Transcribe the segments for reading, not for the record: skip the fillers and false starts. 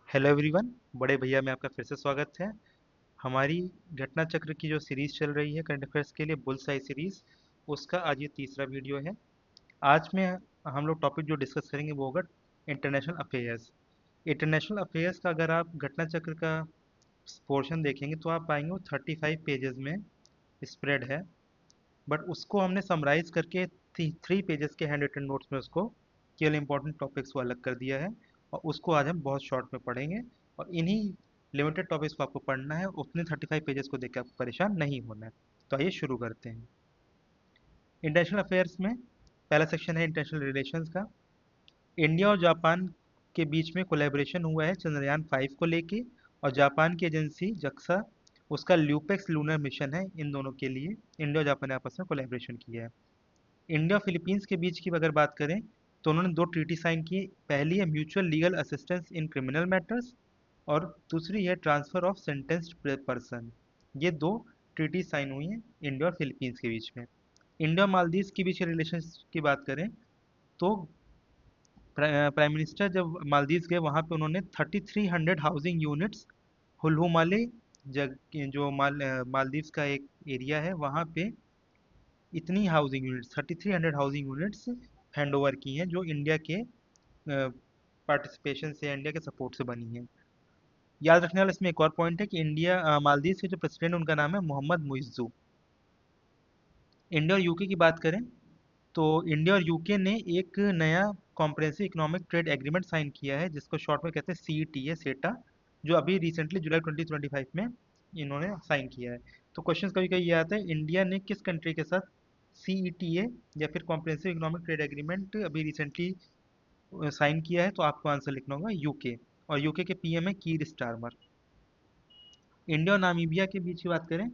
Hello everyone. बड़े भैया में आपका फिर से स्वागत है। हमारी घटना चक्र की जो सीरीज चल रही है करंट अफेयर्स के लिए, बुलसाई सीरीज, उसका आज ये तीसरा वीडियो है। आज में हम लोग टॉपिक जो डिस्कस करेंगे वो होगा इंटरनेशनल अफेयर्स। इंटरनेशनल अफेयर्स का अगर आप घटना चक्र का पोर्शन देखेंगे तो आप पाएंगे वो 35 पेजेस में स्प्रेड है। बट उसको हमने समराइज करके 3 पेजेस के हैंड रिटन नोट्स में उसको केवल इंपॉर्टेंट टॉपिक्स को अलग कर दिया है, और उसको आज हम बहुत शॉर्ट में पढ़ेंगे। और इन्हीं लिमिटेड टॉपिक्स को आपको पढ़ना है, उतने 35 पेजेस को देख के आपको परेशान नहीं होना है। तो आइए शुरू करते हैं। इंटरनेशनल अफेयर्स में पहला सेक्शन है इंटरनेशनल रिलेशंस का। इंडिया और जापान के बीच में कोलैबोरेशन हुआ है चंद्रयान 5 को लेके, और जापान की एजेंसी जक्सा, उसका ल्यूपेक्स लूनर मिशन है। इन दोनों के लिए इंडिया और जापान ने आपस में कोलैबोरेशन किया है। इंडिया और फिलीपींस के बीच की अगर बात करें तो उन्होंने दो ट्रीटी साइन की। पहली है mutual legal assistance in criminal matters, और दूसरी है ट्रांसफर ऑफ सेंटेंस्ड पर्सन। ये दो ट्रीटी साइन हुई हैं इंडिया और फिलीपींस के बीच में। इंडिया और मालदीव के बीच के रिलेशन की बात करें तो प्राइम मिनिस्टर जब मालदीव गए वहाँ पे उन्होंने 3300 हाउसिंग यूनिट्स हुलहुमाले, जग जो मालदीव का एक एरिया है वहाँ पे, इतनी housing units 3300 housing units hand over की हैं जो इंडिया के पार्टिसिपेशन से, इंडिया के सपोर्ट से बनी हैं। याद रखने वाला इसमें एक और पॉइंट है कि इंडिया मालदीव के जो प्रेसिडेंट उनका नाम है मोहम्मद मुइज्जू। इंडिया और यूके की बात करें तो इंडिया और यूके ने एक नया comprehensive economic trade agreement sign किया है जिसको शॉर्ट में कहते हैं सीईटीए, सेटा, जो अभी रिसेंटली जुलाई 2025 में इन्होंने साइन किया है। तो क्वेश्चन कभी कभी ये आता है, इंडिया ने किस कंट्री के साथ सीईटीए या फिर कॉम्प्रिहेंसिव इकोनॉमिक ट्रेड एग्रीमेंट अभी रिसेंटली साइन किया है? तो आपको आंसर लिखना होगा यूके, और यूके के पीएम है कीर स्टारमर। इंडिया और नामीबिया के बीच की बात करें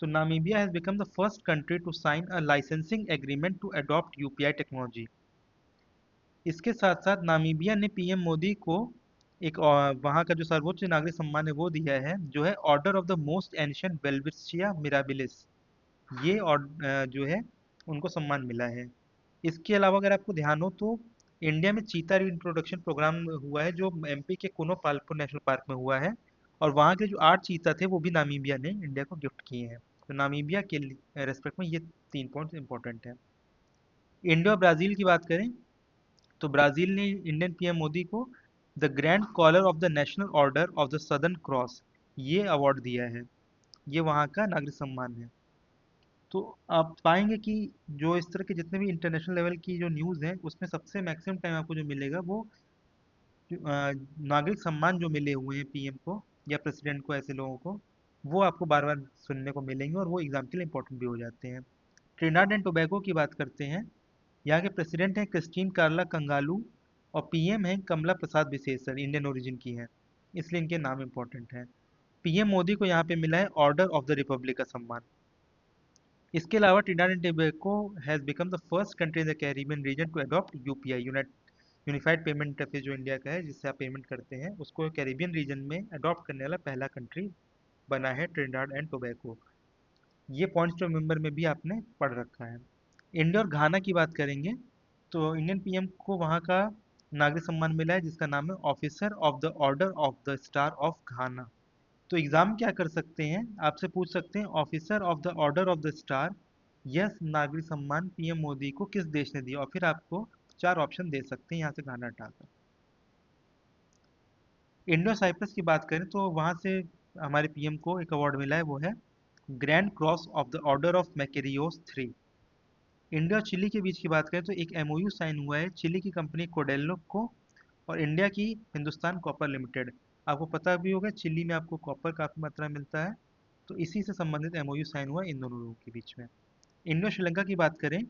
तो Namibia has become the first country to sign a licensing agreement to adopt UPI technology. इसके साथ साथ नामीबिया ने पीएम मोदी को एक वहाँ का जो सर्वोच्च नागरिक सम्मान है वो दिया है, जो है order of the most ancient welwitschia mirabilis. ये जो है उनको सम्मान मिला है। इसके अलावा अगर आपको ध्यान हो तो इंडिया में चीता इंट्रोडक्शन प्रोग्राम हुआ है जो एमपी के कोनो पालपुर नेशनल पार्क में हुआ है, और वहाँ के जो 8 चीता थे वो भी नामीबिया ने इंडिया को गिफ्ट किए हैं। तो नामीबिया के रेस्पेक्ट में ये 3 पॉइंट्स इंपॉर्टेंट है। इंडिया और ब्राज़ील की बात करें तो ब्राज़ील ने इंडियन पीएम मोदी को the grand collar of the national order of the southern cross, ये अवार्ड दिया है। ये वहाँ का नागरिक सम्मान है। तो आप पाएंगे कि जो इस तरह के जितने भी इंटरनेशनल लेवल की जो न्यूज़ है उसमें सबसे मैक्सिमम टाइम आपको जो मिलेगा वो नागरिक सम्मान जो मिले हुए हैं पीएम को या प्रेसिडेंट को, ऐसे लोगों को, वो आपको बार बार सुनने को मिलेंगे, और वो एग्जाम के लिए इंपॉर्टेंट भी हो जाते हैं। ट्रिनिडाड एंड टोबैगो की बात करते हैं। यहाँ के प्रेसिडेंट हैं क्रिस्टीन कार्ला कंगालू, और पीएम हैं कमला प्रसाद बिसेसर, इंडियन ओरिजिन की हैं, इसलिए इनके नाम इंपॉर्टेंट हैं। पीएम मोदी को यहाँ पे मिला है ऑर्डर ऑफ द रिपब्लिक का सम्मान। इसके अलावा Trinidad and Tobago has become the first country in the Caribbean region to adopt UPI, unified payment interface, जो इंडिया का है जिससे आप पेमेंट करते हैं, उसको कैरिबियन रीजन में अडॉप्ट करने वाला पहला कंट्री बना है ट्रिनिडाड एंड टोबैगो। ये पॉइंट्स टू मेंबर में भी आपने पढ़ रखा है। इंडिया और घाना की बात करेंगे तो इंडियन पीएम को वहाँ का नागरिक सम्मान मिला है जिसका नाम है officer of the order of the star of घाना। तो एग्जाम क्या कर सकते हैं, आपसे पूछ सकते हैं officer of the order of the star, यह नागरिक सम्मान पीएम मोदी को किस देश ने दिया, और फिर आपको 4 ऑप्शन दे सकते हैं यहाँ से गाना हटाकर। इंडो साइप्रस की बात करें तो वहाँ से हमारे पीएम को एक अवार्ड मिला है, वो है grand cross of the order of Makarios 3। India और चिली के बीच की बात करें तो एक एमओयू साइन हुआ है चिली की कंपनी कोडेलो को और इंडिया की हिंदुस्तान कॉपर लिमिटेड। आपको पता भी होगा चिली में आपको कॉपर काफ़ी मात्रा में मिलता है, तो इसी से संबंधित एमओयू साइन हुआ इन दोनों लोगों के बीच में। इंडो श्रीलंका की बात करें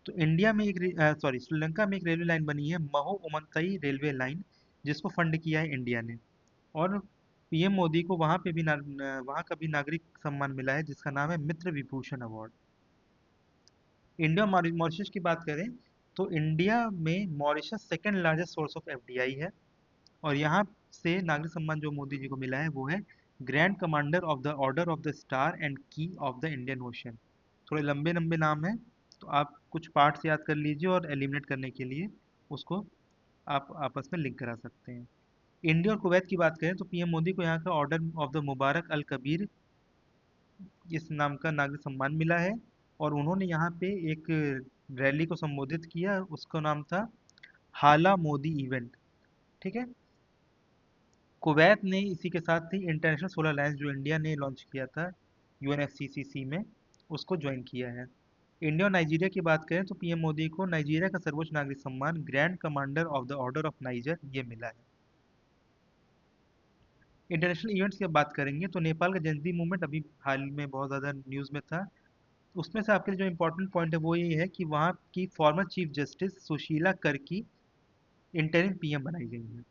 तो इंडिया में एक श्रीलंका में एक रेलवे लाइन बनी है महो उमनतई रेलवे लाइन, जिसको फंड किया है इंडिया ने, और पीएम मोदी को वहाँ पे भी वहाँ का भी नागरिक सम्मान मिला है जिसका नाम है मित्र विभूषण अवार्ड। इंडिया मॉरिशस की बात करें तो इंडिया में Mauritius second largest source of FDI है, और यहाँ से नागरिक सम्मान जो मोदी जी को मिला है वो है grand commander of the order of the star and की ऑफ द इंडियन ओशन। थोड़े लंबे लंबे नाम हैं, तो आप कुछ पार्ट्स याद कर लीजिए और एलिमिनेट करने के लिए उसको आप आपस में लिंक करा सकते हैं। इंडिया और कुवैत की बात करें तो पीएम मोदी को यहाँ का ऑर्डर ऑफ द मुबारक अल कबीर इस नाम का नागरिक सम्मान मिला है। और उन्होंने यहाँ पे एक रैली को संबोधित किया, उसका नाम था हाला मोदी इवेंट। ठीक है। कुवैत ने इसी के साथ ही इंटरनेशनल सोलर अलायंस जो इंडिया ने लॉन्च किया था यूएनएफसीसीसी में, उसको ज्वाइन किया है। इंडिया और नाइजीरिया की बात करें तो पीएम मोदी को नाइजीरिया का सर्वोच्च नागरिक सम्मान grand commander of the order of niger ये मिला है। इंटरनेशनल इवेंट्स की बात करेंगे तो नेपाल का जेंजी मूवमेंट अभी हाल में बहुत ज़्यादा न्यूज़ में था। उसमें से आपके लिए जो इम्पोर्टेंट पॉइंट है वो ये है कि वहाँ की former chief justice Sushila Karki interim PM बनाई गई है।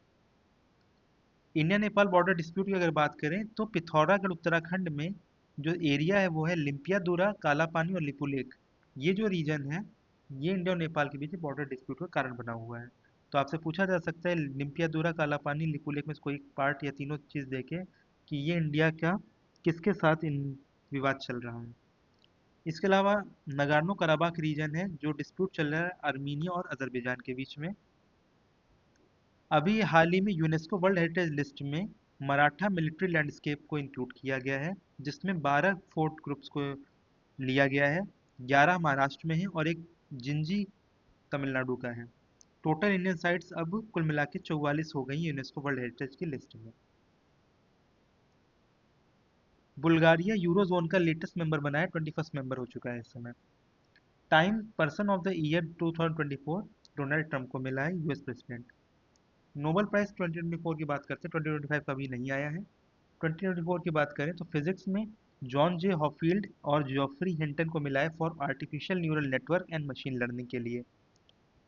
इंडिया नेपाल बॉर्डर डिस्प्यूट की अगर बात करें तो पिथौरागढ़ उत्तराखंड में जो एरिया है वो है लिम्पियादुरा, कालापानी और लिपुलेख। ये जो रीजन है ये इंडिया और नेपाल के बीच बॉर्डर डिस्प्यूट का कारण बना हुआ है। तो आपसे पूछा जा सकता है लिम्पियादुरा, कालापानी, लिपुलेख में से कोई पार्ट या तीनों चीज़ देके कि ये इंडिया का किसके साथ इन विवाद चल रहा है। इसके अलावा नगार्नो कराबाख रीजन है जो डिस्प्यूट चल रहा है आर्मीनिया और अजरबैजान के बीच में। अभी हाल ही में यूनेस्को वर्ल्ड हेरिटेज लिस्ट में मराठा मिलिट्री लैंडस्केप को इंक्लूड किया गया है, जिसमें 12 फोर्ट ग्रुप्स को लिया गया है। 11 महाराष्ट्र में है और एक जिंजी तमिलनाडु का है। टोटल इंडियन साइट्स अब कुल मिला के 44 हो गई यूनेस्को वर्ल्ड हेरिटेज की लिस्ट में। बुल्गारिया यूरो जोन का लेटेस्ट मेंबर बना है, 21st मेंबर हो चुका है इस समय। Time person of the year 2024 Donald Trump को मिला है, यूएस प्रेसिडेंट। नोबेल प्राइज 2024 की बात करते हैं, 2025 का अभी नहीं आया है। 2024 की बात करें तो फिजिक्स में जॉन जे हॉफील्ड और जॉफ्री हिंटन को मिला है for artificial neural network and machine learning के लिए।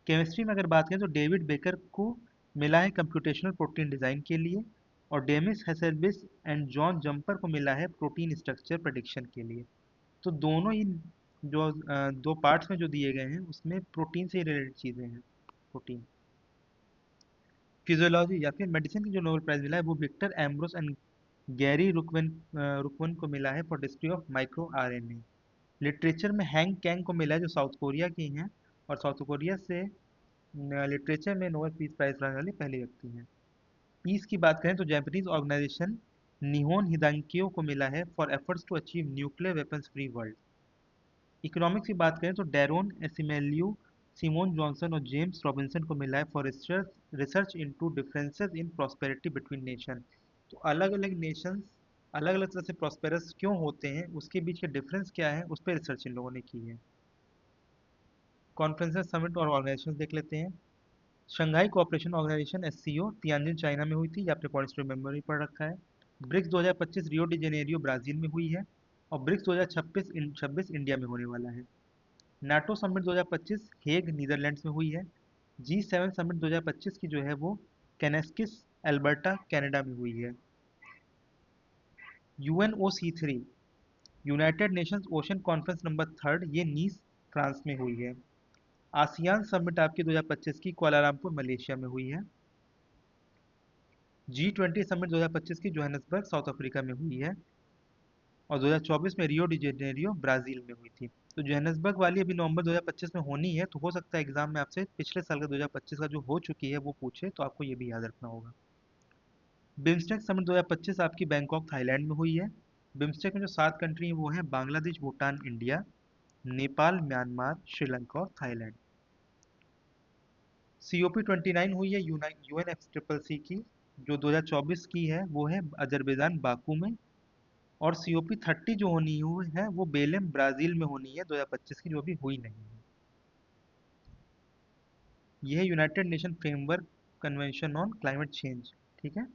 केमिस्ट्री में अगर बात करें तो डेविड बेकर को मिला है कंप्यूटेशनल प्रोटीन डिज़ाइन के लिए। और डेमिस हेसेबिस एंड जॉन जंपर को मिला है प्रोटीन स्ट्रक्चर प्रेडिक्शन के लिए। तो दोनों ही जो दो पार्ट्स में जो दिए गए हैं उसमें प्रोटीन से रिलेटेड चीज़ें हैं। प्रोटीन फिजियोलॉजी या फिर मेडिसिन की जो नोबेल प्राइज मिला है वो विक्टर एम्ब्रोस एंड गैरी रुकवन को मिला है for discovery of micro RNA. Literature में हैंग कैंग को मिला है जो साउथ कोरिया की हैं और साउथ कोरिया से लिटरेचर में नोबेल पीस प्राइज पाने वाली पहली व्यक्ति हैं। पीस की बात करें तो जापानीज ऑर्गेनाइजेशन निहोन हिदांकियो को मिला है for efforts to achieve nuclear weapons free world. Economics की बात करें तो डैरोन एसिमेलियो, सिमोन जॉनसन और जेम्स रॉबिन्सन को मिला है for research research into differences in prosperity between nation. तो अलग अलग नेशंस अलग अलग तरह से प्रॉस्पेरस क्यों होते हैं, उसके बीच के डिफरेंस क्या है, उस पर रिसर्च इन लोगों ने की है। कॉन्फ्रेंसेस, समिट और ऑर्गेनाइजेशन देख लेते हैं। Shanghai cooperation organisation SCO Tianjin China में हुई थी, ये आपने पॉइंट्स में मेमोरी पढ़ रखा है। BRICS 2025 Rio de Janeiro Brazil में हुई है। और ब्रिक्स 2026 इंडिया में होने वाला है। नाटो समिट 2025 हेग नीदरलैंड्स में हुई है। G7 समिट 2025 की जो है वो कैनेस्किस एल्बर्टा कनाडा में हुई है। UNOC3 United Nations ocean conference number 3 ये नीस फ्रांस में हुई है। आसियान समिट आपकी 2025 की कुआलालंपुर मलेशिया में हुई है। G20 समिट 2025 की जोहान्सबर्ग साउथ अफ्रीका में हुई है। और 2024 में रियो डी जेनेरियो ब्राजील में हुई थी। तो जोहान्सबर्ग वाली अभी नवंबर 2025 में होनी है, तो हो सकता है एग्जाम में आपसे पिछले साल का 2025 का जो हो चुकी है वो पूछे, तो आपको ये भी याद रखना होगा। बिम्स्टेक समिट 2025 आपकी बैंकॉक थाईलैंड में हुई है। बिम्स्टेक में जो 7 कंट्री हैं वो हैं बांग्लादेश, भूटान, इंडिया, नेपाल, म्यांमार, श्रीलंका और थाईलैंड। COP29 हुई है UNFCCC की, जो 2024 की है वो है अजरबैजान बाकू में। और COP30 जो होनी हुई है वो बेलेम ब्राजील में होनी है 2025 की, जो अभी हुई नहीं है। यह है United Nation framework convention on climate change. ठीक है।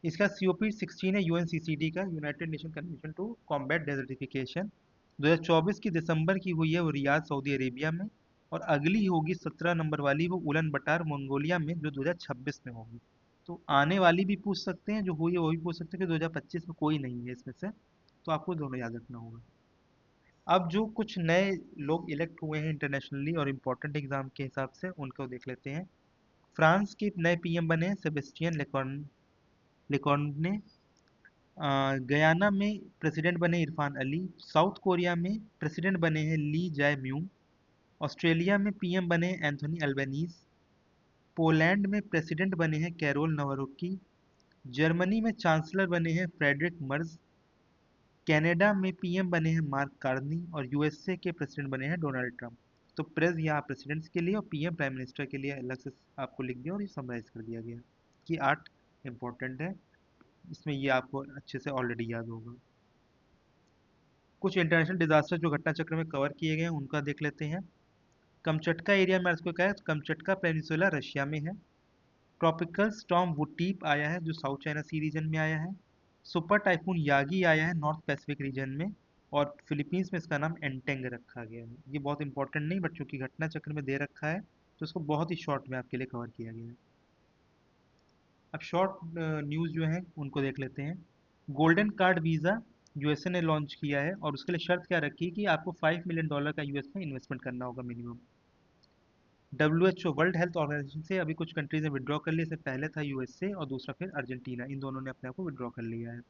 इसका COP16 है UNCCD का, United Nation convention to combat desertification. 2024 की दिसंबर की हुई है वो रियाद सऊदी अरेबिया में। और अगली होगी 17 नंबर वाली वो उलन बटार मंगोलिया में, जो 2026 में होगी। तो आने वाली भी पूछ सकते हैं, जो हुई है वो भी पूछ सकते हैं कि 2025 में कोई नहीं है इसमें से। तो आपको दोनों याद रखना होगा। अब जो कुछ नए लोग इलेक्ट हुए हैं इंटरनेशनली और इम्पोर्टेंट एग्जाम के हिसाब से, उनको देख लेते हैं। फ्रांस के नए पीएम बने हैं सेबेस्टियन लेकॉर्ने। गयाना में प्रेसिडेंट बने इरफान अली। साउथ कोरिया में प्रेसिडेंट बने हैं ली जाए म्यूंग। ऑस्ट्रेलिया में पीएम बने हैं एंथोनी अल्बेनीज। पोलैंड में प्रेसिडेंट बने हैं कैरोल नवरोकी। जर्मनी में चांसलर बने हैं फ्रेडरिक मर्ज। कनाडा में पीएम बने हैं मार्क कार्नी। और यूएसए के प्रेसिडेंट बने हैं डोनाल्ड ट्रंप। तो प्रेस यहाँ प्रेसिडेंट्स के लिए और पीएम प्राइम मिनिस्टर के लिए अलग से आपको लिख दिया और ये समराइज कर दिया गया कि 8 इंपॉर्टेंट है। इसमें ये आपको अच्छे से ऑलरेडी याद होगा। कुछ इंटरनेशनल डिजास्टर जो घटना चक्र में कवर किए गए हैं उनका देख लेते हैं। कमचटका एरिया में इसको क्या है, कमचटका पेनिसुला रशिया में है। ट्रॉपिकल स्टॉर्म वुटीप आया है जो साउथ चाइना सी रीजन में आया है। सुपर टाइफून यागी आया है नॉर्थ पैसिफिक रीजन में। और फिलीपींस में इसका नाम एंटेंग रखा गया है। ये बहुत इंपॉर्टेंट नहीं बट चूंकि घटना चक्र में दे रखा है तो इसको बहुत ही शॉर्ट में आपके लिए कवर किया गया है। अब शॉर्ट न्यूज़ जो है उनको देख लेते हैं। गोल्डन कार्ड वीज़ा यूएसए ने लॉन्च किया है और उसके लिए शर्त क्या रखी कि आपको $5 मिलियन का यूएस में इन्वेस्टमेंट करना होगा minimum. WHO world health organisation से अभी कुछ कंट्रीज ने विड्रॉ कर लिया। इससे पहले था यूएसए और दूसरा फिर अर्जेंटीना, इन दोनों ने अपने आप को विड्रॉ कर लिया है।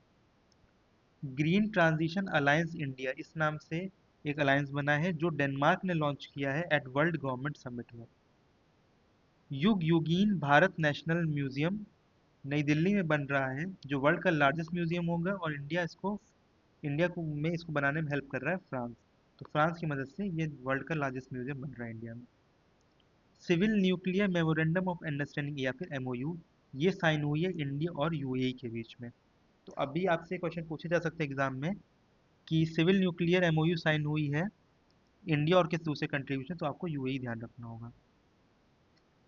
ग्रीन ट्रांजिशन अलायंस इंडिया इस नाम से एक अलायंस बना है जो डेनमार्क ने लॉन्च किया है एट वर्ल्ड गवर्नमेंट समिट में। युग युगीन भारत नेशनल म्यूजियम नई दिल्ली में बन रहा है जो वर्ल्ड का लार्जेस्ट म्यूजियम होगा और इंडिया को में इसको बनाने में हेल्प कर रहा है फ्रांस। तो फ्रांस की मदद से ये वर्ल्ड का लार्जेस्ट म्यूजियम बन रहा है इंडिया में। Civil nuclear memorandum of understanding या फिर एमओयू ये साइन हुई है इंडिया और यूएई के बीच में। तो अभी आपसे क्वेश्चन पूछे जा सकते हैं एग्जाम में कि सिविल न्यूक्लियर एमओयू साइन हुई है इंडिया और किस दूसरे कंट्री में, तो आपको यूएई ध्यान रखना होगा।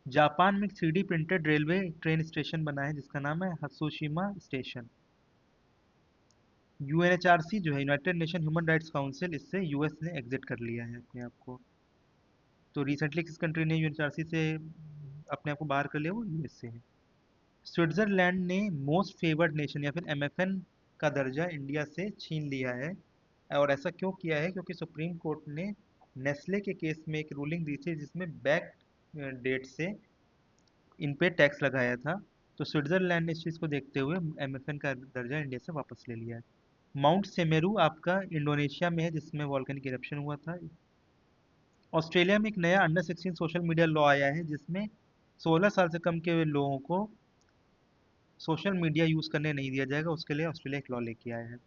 जापान में 3D printed railway train station बना है जिसका नाम है हत्सुशिमा स्टेशन। यूएनएचआरसी जो है United nation human rights council, इससे यूएस ने एग्जिट कर लिया है अपने आप को। तो रिसेंटली किस कंट्री ने यूएनएचआरसी से अपने आप को बाहर कर लिया, वो यूएस से है। स्विट्जरलैंड ने मोस्ट फेवर्ड नेशन या फिर एमएफएन का दर्जा इंडिया से छीन लिया है। और ऐसा क्यों किया है, क्योंकि सुप्रीम कोर्ट ने नेस्ले के केस में एक रूलिंग दी थी जिसमें बैक डेट से इन पे टैक्स लगाया था। तो स्विट्जरलैंड ने इस चीज़ को देखते हुए एमएफएन का दर्जा इंडिया से वापस ले लिया है। माउंट सेमेरू आपका इंडोनेशिया में है जिसमें वॉल्केनिक इरप्शन हुआ था। ऑस्ट्रेलिया में एक नया अंडर 16 सोशल मीडिया लॉ आया है जिसमें 16 साल से कम के लोगों को सोशल मीडिया यूज़ करने नहीं दिया जाएगा, उसके लिए ऑस्ट्रेलिया एक लॉ लेके आया है।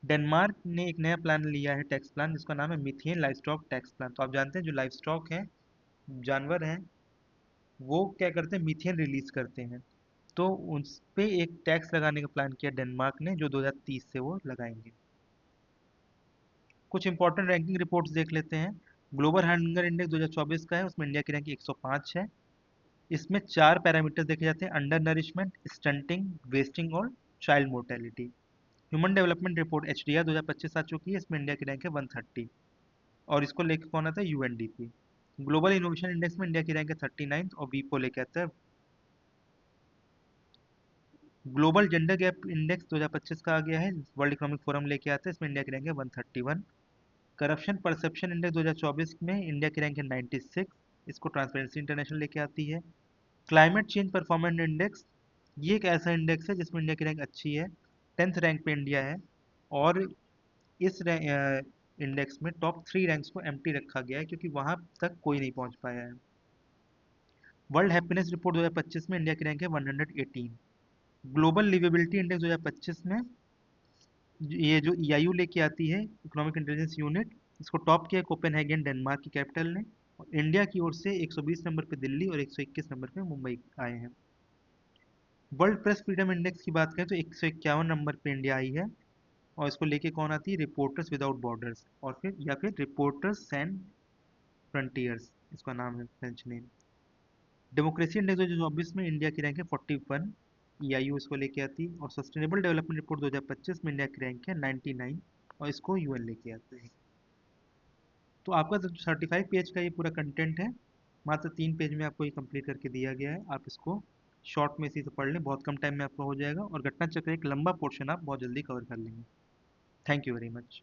डेनमार्क ने एक नया प्लान लिया है टैक्स प्लान जिसका नाम है मिथियन लाइफ स्टॉक टैक्स प्लान। तो आप जानते हैं जो लाइफ स्टॉक हैं, जानवर हैं, वो क्या करते हैं, मीथेन रिलीज करते हैं। तो उस पे एक टैक्स लगाने का प्लान किया डेनमार्क ने जो 2030 से वो लगाएंगे। कुछ इंपॉर्टेंट रैंकिंग रिपोर्ट्स देख लेते हैं। ग्लोबल हंगर इंडेक्स 2024 का है, उसमें इंडिया की रैंक 105 है। इसमें 4 पैरामीटर देखे जाते हैं, अंडर नरिशमेंट, स्टंटिंग, वेस्टिंग और child mortality. Human development report HDR 2025 आ चुकी है, इसमें इंडिया की रैंक है 130 और इसको लेके कौन आता है, यूएनडीपी। ग्लोबल इनोवेशन इंडेक्स में इंडिया की रैंक है 39 और वीपो लेके आता है। ग्लोबल जेंडर गैप इंडेक्स 2025 का आ गया है, वर्ल्ड इकोनॉमिक फोरम लेके आता है, इसमें इंडिया की रैंक है 131। करप्शन परसेप्शन इंडेक्स 2024 में इंडिया की रैंक है 96, इसको ट्रांसपेरेंसी इंटरनेशनल लेके आती है। क्लाइमेट चेंज परफॉर्मेंस इंडेक्स ये एक ऐसा इंडेक्स है जिसमें इंडिया की रैंक अच्छी है, 10th रैंक पे इंडिया है। और इस इंडेक्स में टॉप 3 रैंक्स को एम्प्टी रखा गया है क्योंकि वहां तक कोई नहीं पहुंच पाया है। वर्ल्ड हैप्पीनेस रिपोर्ट 2025 में इंडिया की रैंक है 118। ग्लोबल लिवेबिलिटी इंडेक्स 2025 में ये जो EIU लेके आती है इकोनॉमिक इंटेलिजेंस यूनिट, इसको टॉप किया कोपेनहेगन डेनमार्क की कैपिटल ने। और इंडिया की ओर से 120 नंबर पे दिल्ली और 121 नंबर पे मुंबई आए हैं। वर्ल्ड प्रेस फ्रीडम इंडेक्स की बात करें तो 151 नंबर पे इंडिया आई है और इसको लेके कौन आती है, रिपोर्टर्स विदाउट बॉर्डर्स और फिर या फिर रिपोर्टर्स एंड फ्रंटियर्स, इसका नाम है फ्रेंच नेम। डेमोक्रेसी इंडेक्स 2024 में इंडिया की रैंक है 41, EIU इसको लेके आती है। और सस्टेनेबल डेवलपमेंट रिपोर्ट 2025 में इंडिया की रैंक है 99 और इसको UN लेके आते हैं। तो आपका जो 35 पेज का ये पूरा कंटेंट है, मात्र 3 पेज में आपको ये कंप्लीट करके दिया गया है। आप इसको शॉर्ट में इसी से पढ़ लें, बहुत कम टाइम में आपका हो जाएगा और घटना चक्र एक लंबा पोर्शन आप बहुत जल्दी कवर कर लेंगे। Thank you very much.